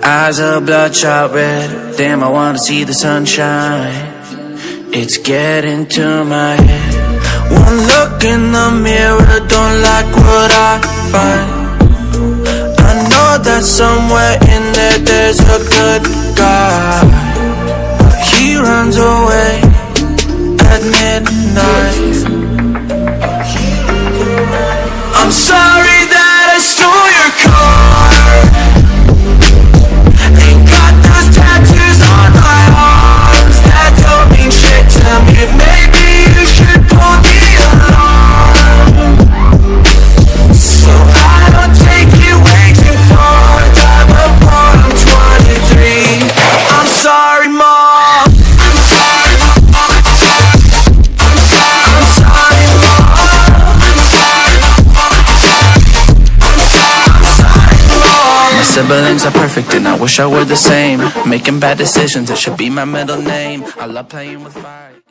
Eyes are bloodshot red. Damn, I wanna see the sunshine. It's getting to my head. One look in the mirror, don't like what I find. I know that somewhere in there there's a good guy, but he runs away at midnight. I'm sorry that I stole your car. Ain't got those tattoos on my arms that don't mean shit to me. Maybe you should pull the alarm, so I don't take it way too far. Time apart, I'm 23. I'm sorry, Mom. I'm sorry, Mom. I'm sorry, Mom. My siblings are perfect and I wish I were the same. Making bad decisions, it should be my middle name. I love playing with fire.